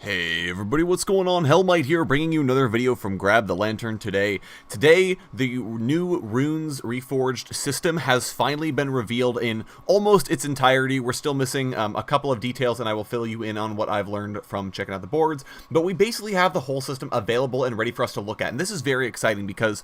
Hey everybody, what's going on? Hellmite here, bringing you another video from Grab the Lantern today. Today, the new Runes Reforged system has finally been revealed in almost its entirety. We're still missing a couple of details, and I will fill you in on what I've learned from checking out the boards. But we basically have the whole system available and ready for us to look at, and this is very exciting because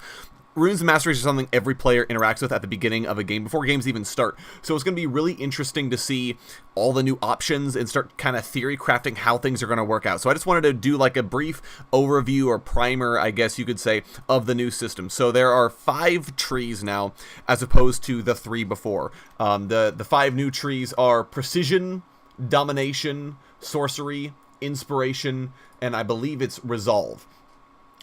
Runes and Masteries are something every player interacts with at the beginning of a game, before games even start. So it's going to be really interesting to see all the new options and start kind of theory crafting how things are going to work out. So I just wanted to do like a brief overview or primer, I guess you could say, of the new system. So there are 5 trees now, as opposed to the 3 before. The 5 new trees are Precision, Domination, Sorcery, Inspiration, and I believe it's Resolve.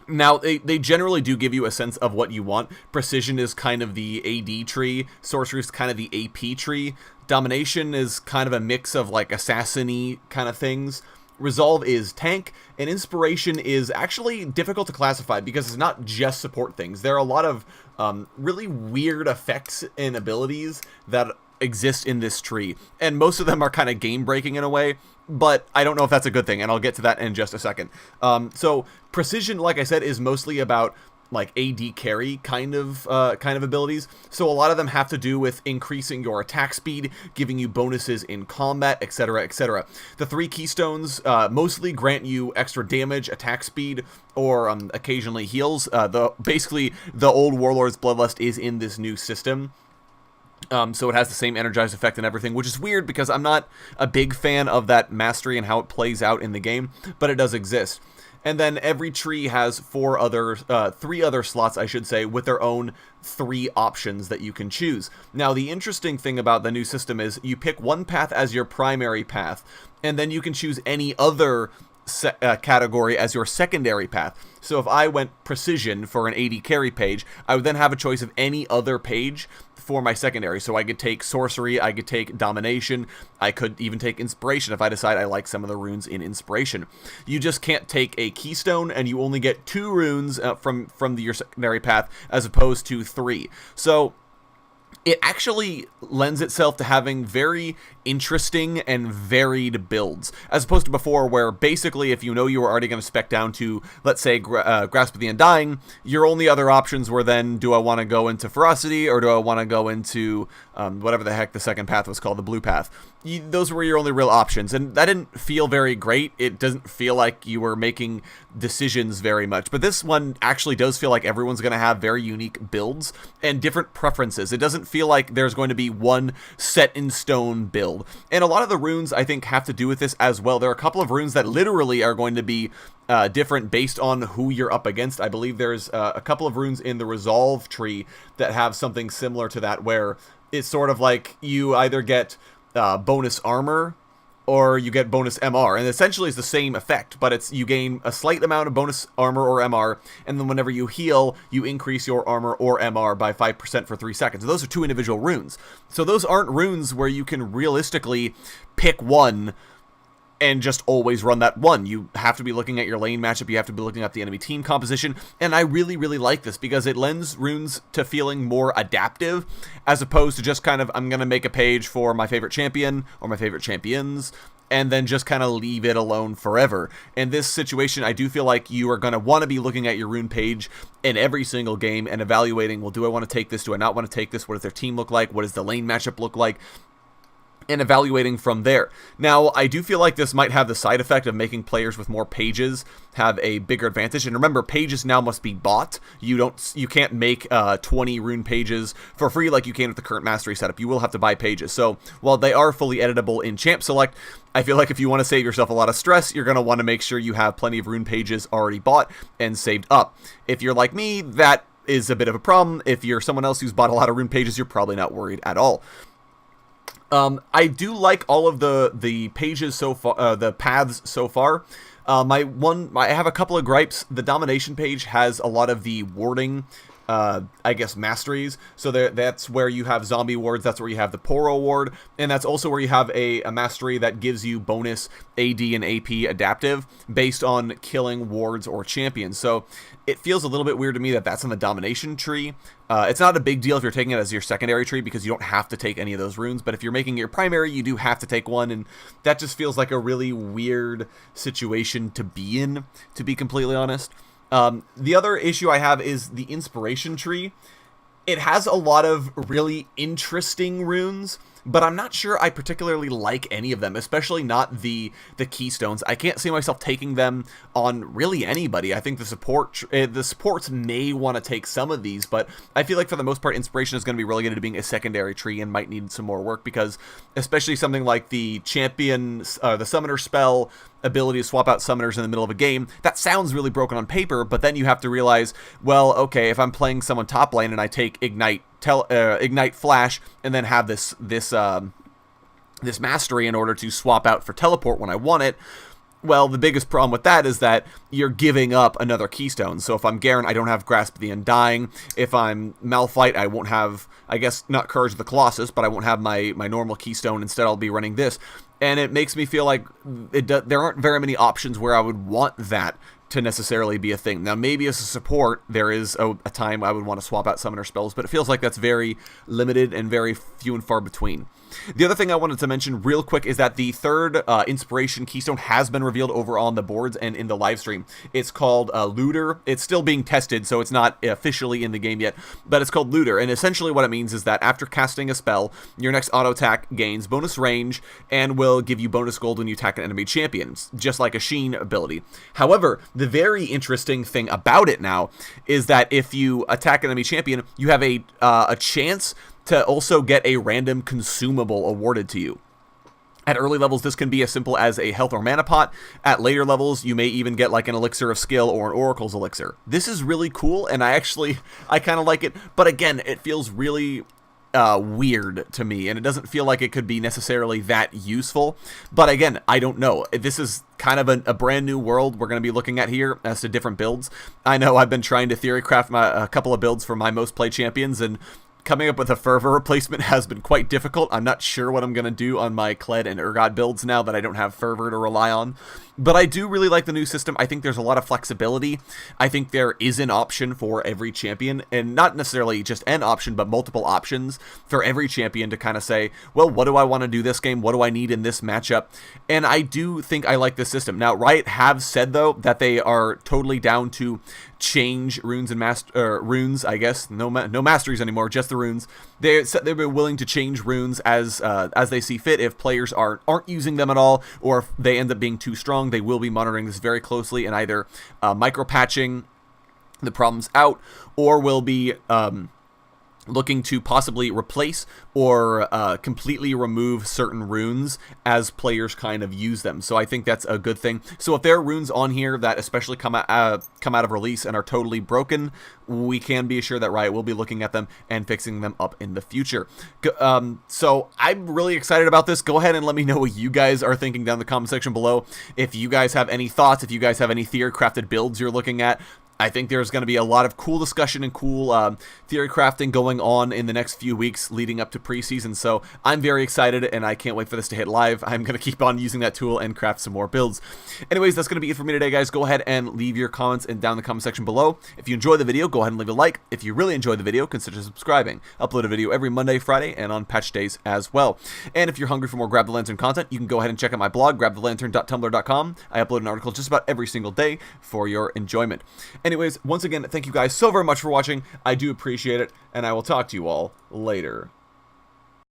Now, they generally do give you a sense of what you want. Precision is kind of the AD tree. Sorcery is kind of the AP tree. Domination is kind of a mix of like assassin-y kind of things. Resolve is tank, and Inspiration is actually difficult to classify because it's not just support things. There are a lot of really weird effects and abilities that exist in this tree, and most of them are kind of game-breaking in a way, but I don't know if that's a good thing, and I'll get to that in just a second. So Precision, like I said, is mostly about like AD carry kind of abilities. So a lot of them have to do with increasing your attack speed, giving you bonuses in combat, etc., etc. The 3 keystones mostly grant you extra damage, attack speed, or occasionally heals. Basically, the old Warlord's Bloodlust is in this new system. So it has the same energized effect and everything, which is weird because I'm not a big fan of that mastery and how it plays out in the game, but it does exist. And then every tree has 3 other slots, I should say, with their own 3 options that you can choose. Now, the interesting thing about the new system is you pick one path as your primary path, and then you can choose any other category as your secondary path. So if I went Precision for an AD carry page, I would then have a choice of any other page for my secondary. So I could take Sorcery, I could take Domination, I could even take Inspiration if I decide I like some of the runes in Inspiration. You just can't take a Keystone, and you only get 2 runes from your secondary path as opposed to 3. So it actually lends itself to having very interesting and varied builds, as opposed to before where basically if you know you were already going to spec down to, let's say, Grasp of the Undying, your only other options were then, do I want to go into Ferocity, or do I want to go into whatever the heck the second path was called, the blue path. Those were your only real options, and that didn't feel very great. It doesn't feel like you were making decisions very much, but this one actually does feel like everyone's going to have very unique builds and different preferences. It doesn't feel like there's going to be one set-in-stone build. And a lot of the runes, I think, have to do with this as well. There are a couple of runes that literally are going to be different based on who you're up against. I believe there's a couple of runes in the Resolve tree that have something similar to that, where it's sort of like you either get bonus armor or you get bonus MR, and essentially it's the same effect, but it's you gain a slight amount of bonus armor or MR, and then whenever you heal, you increase your armor or MR by 5% for 3 seconds. And those are 2 individual runes. So those aren't runes where you can realistically pick one and just always run that one. You have to be looking at your lane matchup, you have to be looking at the enemy team composition, and I really, really like this because it lends runes to feeling more adaptive, as opposed to just kind of, I'm going to make a page for my favorite champion, or my favorite champions, and then just kind of leave it alone forever. In this situation, I do feel like you are going to want to be looking at your rune page in every single game and evaluating, well, do I want to take this, do I not want to take this, what does their team look like, what does the lane matchup look like, and evaluating from there. Now, I do feel like this might have the side effect of making players with more pages have a bigger advantage. And remember, pages now must be bought. You can't make 20 rune pages for free like you can with the current mastery setup. You will have to buy pages. So while they are fully editable in Champ Select, I feel like if you want to save yourself a lot of stress, you're going to want to make sure you have plenty of rune pages already bought and saved up. If you're like me, that is a bit of a problem. If you're someone else who's bought a lot of rune pages, you're probably not worried at all. I do like all of the pages so far, the paths so far. I have a couple of gripes. The Domination page has a lot of the warding I guess, masteries. So that's where you have zombie wards, that's where you have the Poro ward, and that's also where you have a mastery that gives you bonus AD and AP adaptive based on killing wards or champions. So it feels a little bit weird to me that that's in the domination tree. It's not a big deal if you're taking it as your secondary tree because you don't have to take any of those runes, but if you're making your primary, you do have to take one, and that just feels like a really weird situation to be in, to be completely honest. The other issue I have is the inspiration tree. It has a lot of really interesting runes, but I'm not sure I particularly like any of them, especially not the keystones. I can't see myself taking them on really anybody. I think the supports may want to take some of these, but I feel like for the most part, inspiration is going to be relegated to being a secondary tree and might need some more work, because especially something like the champion, the summoner spell ability to swap out summoners in the middle of a game, that sounds really broken on paper, but then you have to realize, well, okay, if I'm playing someone top lane and I take Ignite Flash and then have this mastery in order to swap out for teleport when I want it, well, the biggest problem with that is that you're giving up another keystone. So if I'm Garen, I don't have Grasp of the Undying. If I'm Malphite, I won't have, I guess, not Courage of the Colossus, but I won't have my normal keystone. Instead, I'll be running this. And it makes me feel like there aren't very many options where I would want that to necessarily be a thing. Now, maybe as a support, there is a time I would want to swap out summoner spells, but it feels like that's very limited and very few and far between. The other thing I wanted to mention real quick is that the third inspiration keystone has been revealed over on the boards and in the live stream. It's called Looter. It's still being tested, so it's not officially in the game yet, but it's called Looter. And essentially what it means is that after casting a spell, your next auto attack gains bonus range and will give you bonus gold when you attack an enemy champion, just like a Sheen ability. However, the very interesting thing about it now is that if you attack an enemy champion, you have a chance to also get a random consumable awarded to you. At early levels, this can be as simple as a health or mana pot. At later levels, you may even get like an elixir of skill or an oracle's elixir. This is really cool, and I kind of like it, but again, it feels really weird to me, and it doesn't feel like it could be necessarily that useful. But again, I don't know. This is kind of a brand new world we're going to be looking at here as to different builds. I know I've been trying to theory craft a couple of builds for my most played champions, and coming up with a Fervor replacement has been quite difficult. I'm not sure what I'm going to do on my Kled and Urgot builds now that I don't have Fervor to rely on. But I do really like the new system. I think there's a lot of flexibility. I think there is an option for every champion, and not necessarily just an option, but multiple options for every champion to kind of say, well, what do I want to do this game? What do I need in this matchup? And I do think I like this system. Now, Riot have said, though, that they are totally down to change runes and runes, I guess. No masteries anymore, just the runes. They've been willing to change runes as they see fit. If players aren't using them at all, or if they end up being too strong, they will be monitoring this very closely and either micro-patching the problems out, or will be looking to possibly replace or completely remove certain runes as players kind of use them. So I think that's a good thing. So if there are runes on here that especially come out of release and are totally broken, we can be assured that Riot will be looking at them and fixing them up in the future. So I'm really excited about this. Go ahead and let me know what you guys are thinking down in the comment section below. If you guys have any thoughts, if you guys have any theory crafted builds you're looking at, I think there's going to be a lot of cool discussion and cool theory crafting going on in the next few weeks leading up to preseason. So I'm very excited, and I can't wait for this to hit live. I'm going to keep on using that tool and craft some more builds. Anyways, that's going to be it for me today, guys. Go ahead and leave your comments down in the comment section below. If you enjoyed the video, go ahead and leave a like. If you really enjoyed the video, consider subscribing. Upload a video every Monday, Friday, and on patch days as well. And if you're hungry for more Grab the Lantern content, you can go ahead and check out my blog, grabthelantern.tumblr.com. I upload an article just about every single day for your enjoyment. Anyways, once again, thank you guys so very much for watching. I do appreciate it, and I will talk to you all later.